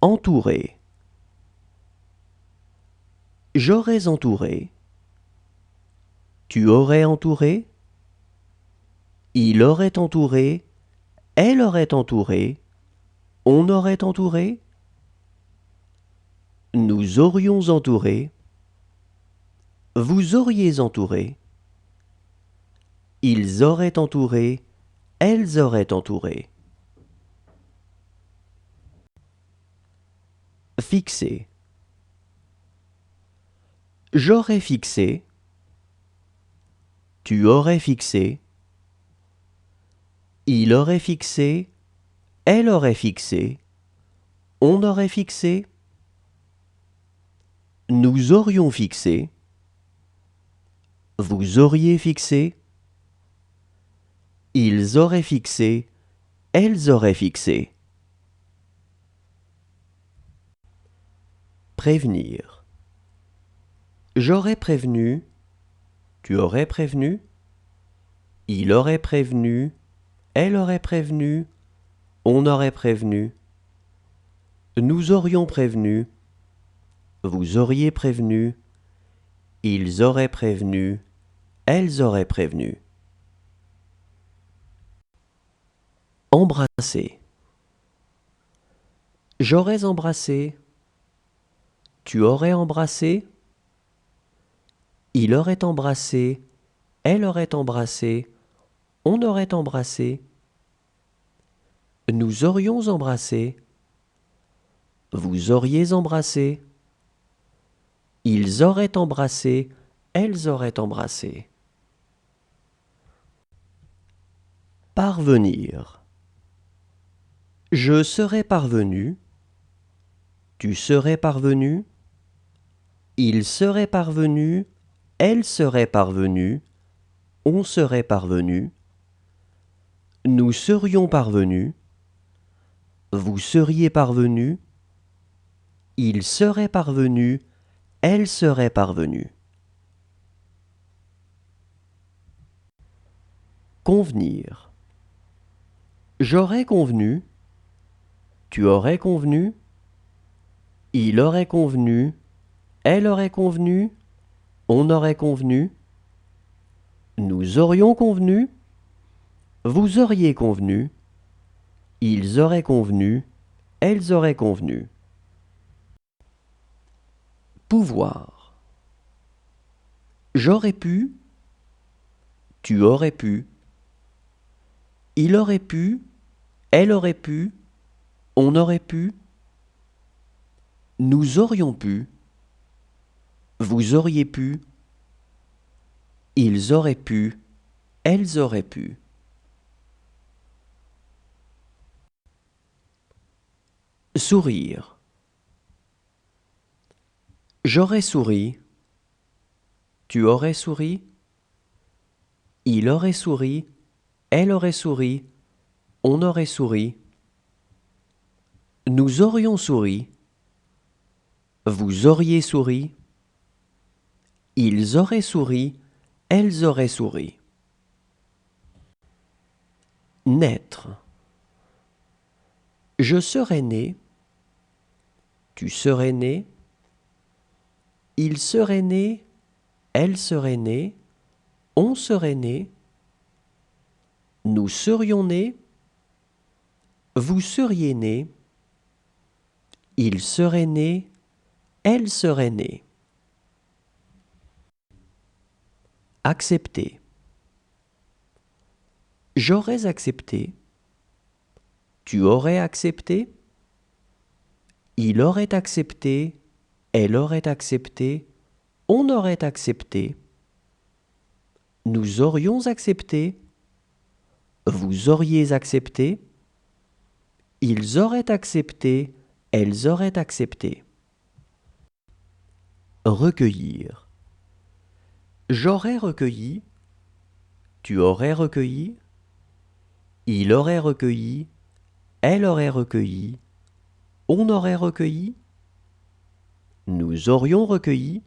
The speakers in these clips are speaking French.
Entourer. J'aurais entouré. Tu aurais entouré. Il aurait entouré. Elle aurait entouré. On aurait entouré. Nous aurions entouré. Vous auriez entouré. Ils auraient entouré. Elles auraient entouré. Fixer. J'aurais fixé. Tu aurais fixé. Il aurait fixé. Elle aurait fixé. On aurait fixé. Nous aurions fixé. Vous auriez fixé. Ils auraient fixé. Elles auraient fixé. Prévenir. J'aurais prévenu. Tu aurais prévenu. Il aurait prévenu. Elle aurait prévenu. On aurait prévenu. Nous aurions prévenu. Vous auriez prévenu. Ils auraient prévenu. Elles auraient prévenu. Embrasser. J'aurais embrassé. Tu aurais embrassé. Il aurait embrassé. Elle aurait embrassé. On aurait embrassé. Nous aurions embrassé. Vous auriez embrassé. Ils auraient embrassé. Elles auraient embrassé. Parvenir. Je serais parvenu. Tu serais parvenu. Il serait parvenu. Elle serait parvenue. On serait parvenu. Nous serions parvenus. Vous seriez parvenu. Il serait parvenu. Elle serait parvenue. Convenir. J'aurais convenu. Tu aurais convenu. Il aurait convenu. Elle aurait convenu. On aurait convenu. Nous aurions convenu. Vous auriez convenu. Ils auraient convenu. Elles auraient convenu. Pouvoir. J'aurais pu. Tu aurais pu. Il aurait pu. Elle aurait pu. On aurait pu. Nous aurions pu. Vous auriez pu. Ils auraient pu. Elles auraient pu. Sourire. J'aurais souri. Tu aurais souri. Il aurait souri. Elle aurait souri. On aurait souri. Nous aurions souri. Vous auriez souri. Ils auraient souri. Elles auraient souri. Naître. Je serais né. Tu serais né. Il serait né. Elle serait née. On serait né. Nous serions nés. Vous seriez né. Il serait né. Elle serait née. Accepter. J'aurais accepté. Tu aurais accepté. Il aurait accepté. Elle aurait accepté. On aurait accepté. Nous aurions accepté. Vous auriez accepté. Ils auraient accepté. Elles auraient accepté. Recueillir. J'aurais recueilli. Tu aurais recueilli. Il aurait recueilli. Elle aurait recueilli. On aurait recueilli. Nous aurions recueilli.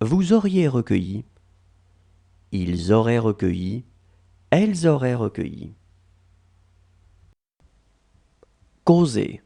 Vous auriez recueilli. Ils auraient recueilli. Elles auraient recueilli. Causer.